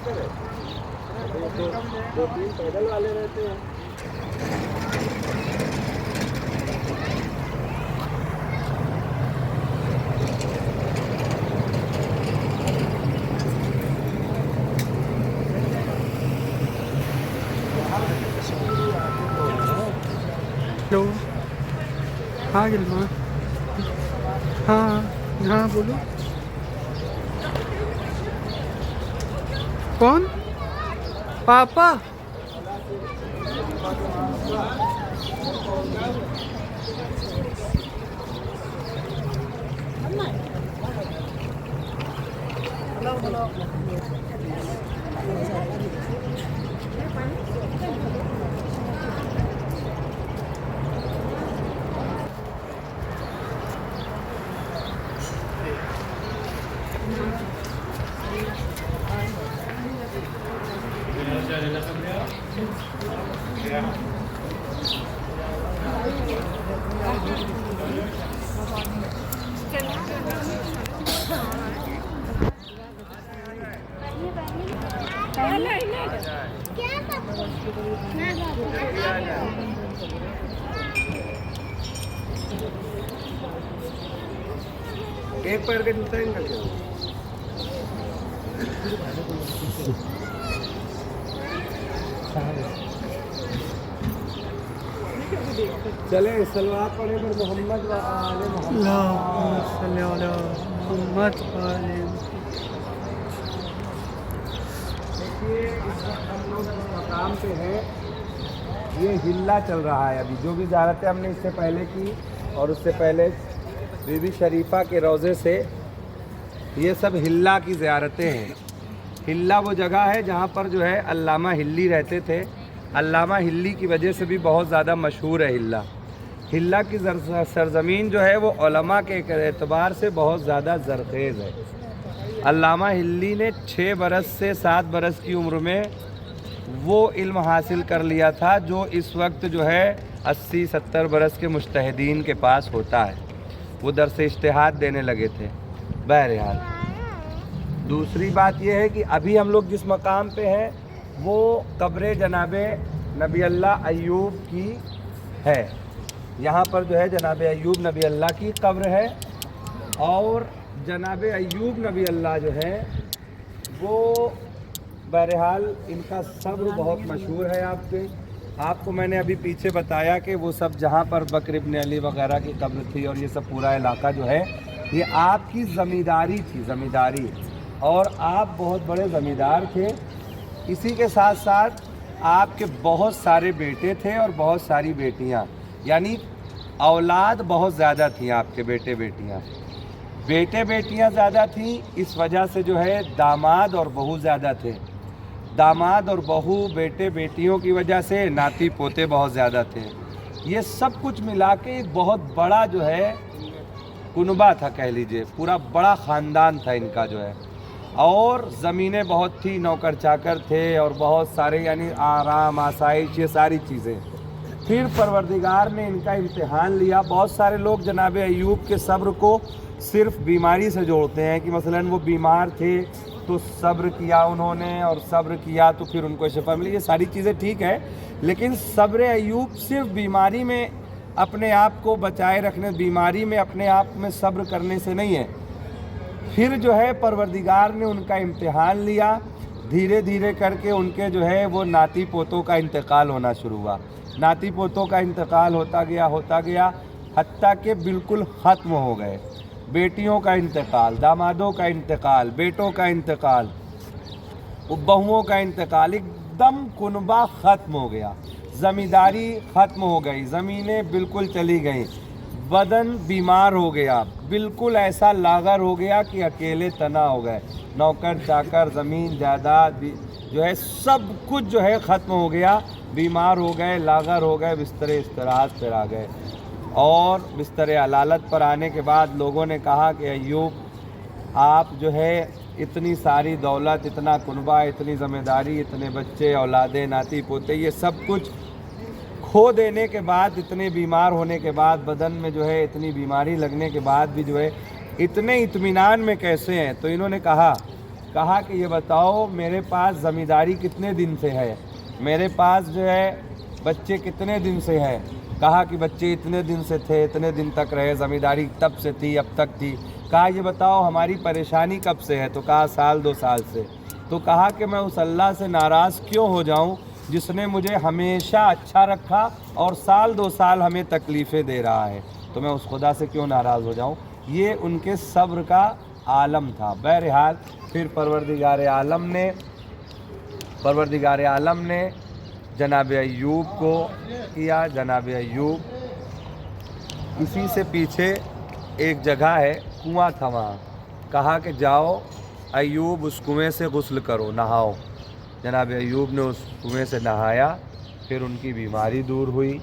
दो तीन पैदल वाले रहते हैं। हेलो, हाँ गिलमा, हाँ हाँ बोलो। कौन? पापा? एक पैर का जूता ही निकल गया। चले सलवार पड़े पर मोहम्मद वाले मोहम्मद वाले। देखिए इस वक्त हम लोग जिस मकाम पे हैं ये हिल्ला चल रहा है। अभी जो भी ज़ियारतें हमने इससे पहले की और उससे पहले बीबी शरीफा के रोज़े से, ये सब हिल्ला की ज़ियारतें हैं। हिल्ला वो जगह है जहाँ पर जो है अल्लामा हिल्ली रहते थे। अल्लामा हिल्ली की वजह से भी बहुत ज़्यादा मशहूर है हिल्ला। हिल्ला की सरज़मीन जो है वो उलमा के एतबार से बहुत ज़्यादा ज़रख़ेज़ है। अल्लामा हिल्ली ने 6 बरस से 7 बरस की उम्र में वो इल्म हासिल कर लिया था जो इस वक्त जो है 80-70 बरस के मुज्तहिदीन के पास होता है। वो दरस इज्तिहाद देने लगे थे। बहरहाल दूसरी बात यह है कि अभी हम लोग जिस मकाम पे हैं वो कब्र जनाब नबी अल्लाह अय्यूब की है। यहाँ पर जो है जनाब अय्यूब नबी अल्लाह की कब्र है और जनाब अय्यूब नबी अल्लाह जो है वो बहरहाल इनका सब्र बहुत मशहूर है। आपको मैंने अभी पीछे बताया कि वो सब जहाँ पर बकर इब्न अली वगैरह की कब्र थी और ये सब पूरा इलाका जो है ये आपकी ज़मींदारी थी, ज़मींदारी, और आप बहुत बड़े ज़मींदार थे। इसी के साथ साथ आपके बहुत सारे बेटे थे और बहुत सारी बेटियाँ, यानी औलाद बहुत ज़्यादा थी आपके बेटे बेटियाँ ज़्यादा थी। इस वजह से जो है दामाद और बहू ज़्यादा थे। दामाद और बहू बेटे बेटियों की वजह से नाती पोते बहुत ज़्यादा थे। ये सब कुछ मिला के एक बहुत बड़ा जो है कुनबा था, कह लीजिए पूरा बड़ा ख़ानदान था इनका जो है। और ज़मीनें बहुत थी, नौकर चाकर थे और बहुत सारे यानी आराम आसाइश ये सारी चीज़ें। फिर परवरदिगार ने इनका इम्तिहान लिया। बहुत सारे लोग जनाब अय्यूब के सब्र को सिर्फ बीमारी से जोड़ते हैं कि मसलन वो बीमार थे तो सब्र किया उन्होंने और सब्र किया तो फिर उनको शिफा मिली। ये सारी चीज़ें ठीक है, लेकिन सब्र अय्यूब सिर्फ बीमारी में अपने आप को बचाए रखने, बीमारी में अपने आप में सब्र करने से नहीं है। फिर जो है परवरदिगार ने उनका इम्तिहान लिया। धीरे धीरे करके उनके जो है वो नाती पोतों का इंतकाल होना शुरू हुआ। नाती पोतों का इंतकाल होता गया हत्ता के बिल्कुल ख़त्म हो गए। बेटियों का इंतकाल, दामादों का इंतकाल, बेटों का इंतकाल, बहुओं का इंतकाल, एकदम कुनबा ख़त्म हो गया। ज़मींदारी ख़त्म हो गई, ज़मीनें बिल्कुल चली गई, बदन बीमार हो गया, बिल्कुल ऐसा लागर हो गया कि अकेले तना हो गए। नौकर चाकर, ज़मीन जायदाद जो है सब कुछ जो है ख़त्म हो गया। बीमार हो गए, लागर हो गए, बिस्तरे इस्तराहत पर आ गए। और बिस्तर अलालत पर आने के बाद लोगों ने कहा कि अय्यूब आप जो है इतनी सारी दौलत, इतना कुनबा, इतनी ज़िम्मेदारी, इतने बच्चे, औलादे, नाती पोते, ये सब कुछ खो देने के बाद, इतने बीमार होने के बाद, बदन में जो है इतनी बीमारी लगने के बाद भी जो है इतने इत्मीनान में कैसे हैं? तो इन्होंने कहा कहा कि ये बताओ मेरे पास ज़मींदारी कितने दिन से है, मेरे पास जो है बच्चे कितने दिन से हैं। कहा कि बच्चे इतने दिन से थे, इतने दिन तक रहे, ज़मींदारी तब से थी, अब तक थी। कहा ये बताओ हमारी परेशानी कब से है, तो कहा साल 2 साल से। तो कहा कि मैं उस अल्लाह से नाराज़ क्यों हो जाऊं जिसने मुझे हमेशा अच्छा रखा और साल 2 साल हमें तकलीफ़ें दे रहा है, तो मैं उस खुदा से क्यों नाराज़ हो जाऊं। ये उनके सब्र का आलम था। बहरहाल फिर परवरदिगार आलम ने जनाब अय्यूब को किया। जनाब अय्यूब इसी से पीछे एक जगह है, कुआं था वहाँ। कहा कि जाओ अय्यूब उस कुएं से गुस्ल करो, नहाओ। जनाब अय्यूब ने उस कुएं से नहाया, फिर उनकी बीमारी दूर हुई,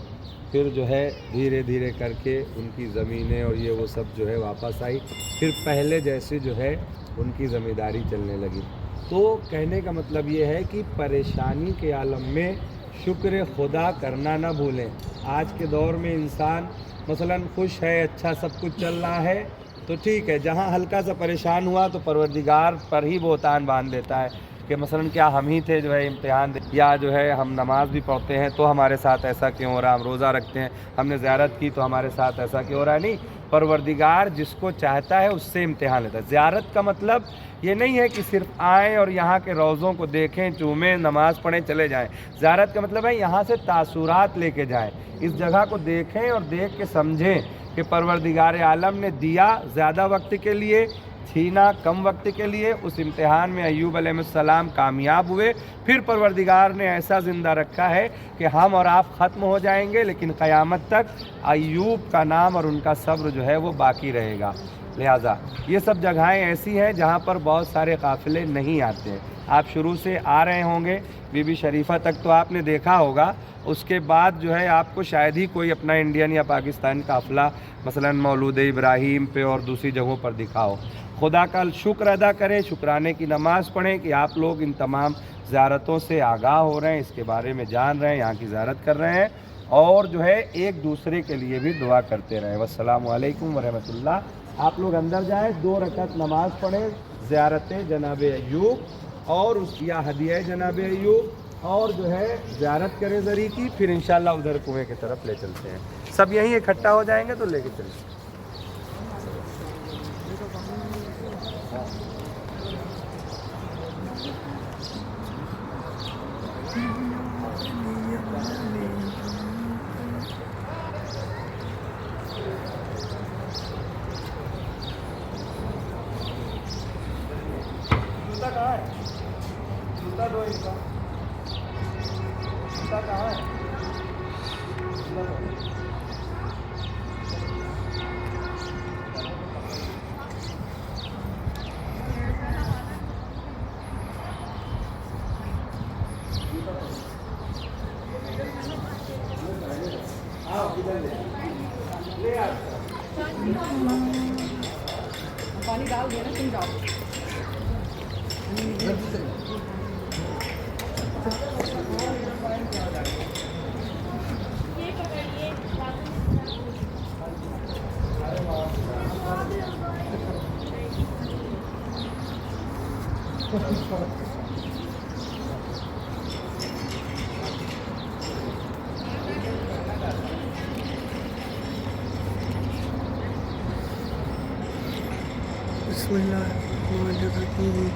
फिर जो है धीरे धीरे करके उनकी ज़मीनें और ये वो सब जो है वापस आई, फिर पहले जैसे जो है उनकी ज़मींदारी चलने लगी। तो कहने का मतलब ये है कि परेशानी के आलम में शुक्र खुदा करना ना भूलें। आज के दौर में इंसान मसलन खुश है, अच्छा सब कुछ चल रहा है तो ठीक है, जहाँ हल्का सा परेशान हुआ तो परवरदिगार पर ही बोतान बांध देता है कि मसलन क्या हम ही थे जो है इम्तिहान, या जो है हम नमाज भी पढ़ते हैं तो हमारे साथ ऐसा क्यों हो रहा, हम रोज़ा रखते हैं, हमने ज़ियारत की तो हमारे साथ ऐसा क्यों हो रहा है। नहीं, परवरदिगार जिसको चाहता है उससे इम्तिहान लेता है। ज़ियारत का मतलब ये नहीं है कि सिर्फ आएँ और यहाँ के रोज़ों को देखें, चूमें, नमाज़ पढ़ें, चले जाएँ। ज़ियारत का मतलब है यहाँ से तासुरात लेके जाएँ, इस जगह को देखें और देख के समझें कि परवरदिगार आलम ने दिया ज़्यादा वक्त के लिए, छीना कम वक्त के लिए। उस इम्तिहान में अय्यूब अलैहिस्सलाम कामयाब हुए। फिर परवरदिगार ने ऐसा ज़िंदा रखा है कि हम और आप ख़त्म हो जाएंगे, लेकिन क़यामत तक अय्यूब का नाम और उनका सब्र जो है वो बाकी रहेगा। लिहाजा ये सब जगहें ऐसी हैं जहाँ पर बहुत सारे काफ़िले नहीं आते हैं। आप शुरू से आ रहे होंगे, बीबी शरीफा तक तो आपने देखा होगा, उसके बाद जो है आपको शायद ही कोई अपना इंडियन या पाकिस्तानी काफ़िला मसलन मौलूद इब्राहीम पे और दूसरी जगहों पर दिखाओ। खुदा का शुक्र अदा करें, शुक्राने की नमाज़ पढ़ें कि आप लोग इन तमाम ज़ियारतों से आगाह हो रहे हैं, इसके बारे में जान रहे हैं, यहाँ की ज़ियारत कर रहे हैं और जो है एक दूसरे के लिए भी दुआ करते रहें। वस्सलामु अलैकुम वरहमतुल्लाह। आप लोग अंदर जाएँ, 2 रकात नमाज़ पढ़ें, ज़ियारत जनाब अय्यूब और उस या हदिया जनाब अय्यूब, और जो है ज़ियारत करें ज़री की, फिर इंशाल्लाह उधर कुएं की तरफ ले चलते हैं। सब यहीं इकट्ठा हो जाएंगे तो लेके चलते हैं। जूता कहाँ है? जूता दो इनका। जूता कहाँ है? जूता दो। आओ इधर ले आओ। पानी डाल दिया ना, तुम जाओ। बिस्मिल्लाहिर्रहमानिर्रहीम।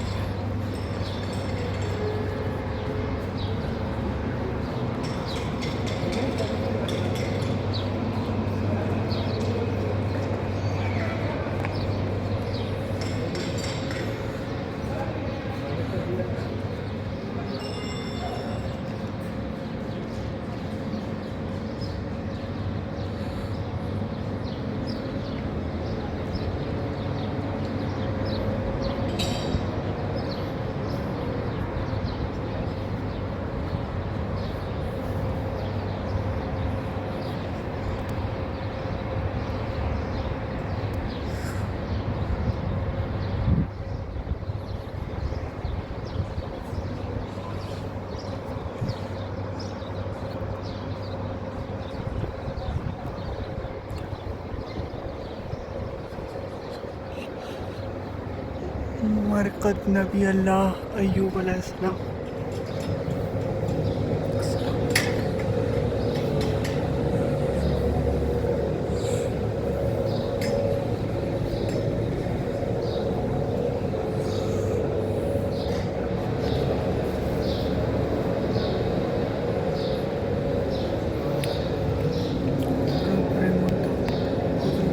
बरकत नबी अल्लाह अय्यूब अलैहिस्सलाम।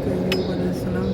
अय्यूब अलैहिस्सलाम।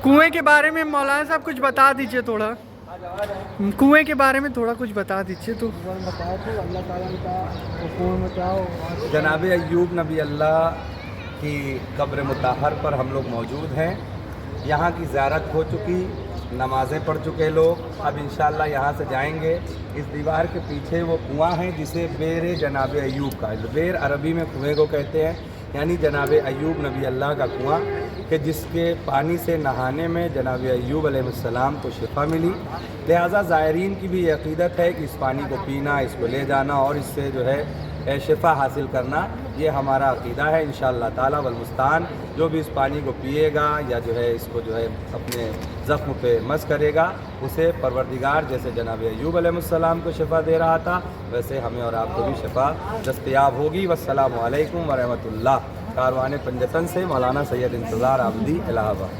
कुएं के बारे में मौलाना साहब कुछ बता दीजिए थोड़ा। कुएं के बारे में थोड़ा कुछ बता दीजिए तो। बताया तो अल्लाह ताला का हुक्म में क्या हो। जनाब अय्यूब नबी अल्लाह की कब्र मुताहर पर हम लोग मौजूद हैं। यहाँ की ज़ियारत हो चुकी, नमाज़ें पढ़ चुके लोग, अब इंशाअल्लाह यहाँ से जाएंगे। इस दीवार के पीछे वो कुआं है जिसे बेर जनाब अय्यूब का, बेर अरबी में कुएं को कहते हैं, यानी जनाब अय्यूब नबी अल्लाह का कुआं, कि जिसके पानी से नहाने में जनाब अय्यूब अलैहिस्सलाम को शिफा मिली। लिहाजा ज़ायरीन की भी अक़ीदत है कि इस पानी को पीना, इसको ले जाना और इससे जो है शिफा हासिल करना, ये हमारा अक़ीदा है। इंशाअल्लाह ताला वल मुस्तान जो भी इस पानी को पिएगा या जो है इसको जो है अपने ज़ख्म पे मस करेगा, उसे परवरदिगार जैसे जनाब अय्यूब अलैहिस्सलाम को शिफा दे रहा था, वैसे हमें और आपको भी शिफा दस्तयाब होगी। वस्सलामु अलैकुम व रहमतुल्लाह। कारवान पंजतन से मौलाना सैयद इंतज़ार आबदी इलाहाबाद।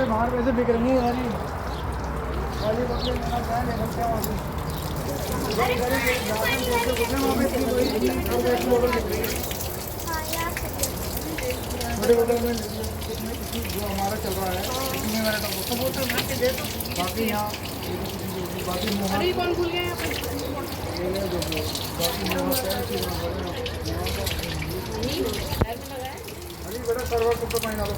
बाहर वैसे बिक रही है यारी वाली बकरी मेरा क्या ले सकते हैं बड़े बड़े में जो हमारा चल रहा है उसमें मैंने तो बोलते हैं बाकी यहाँ बाकी अरे कौन भूल गए यहाँ पे अरे बड़ा सर्वर तो पानी डालो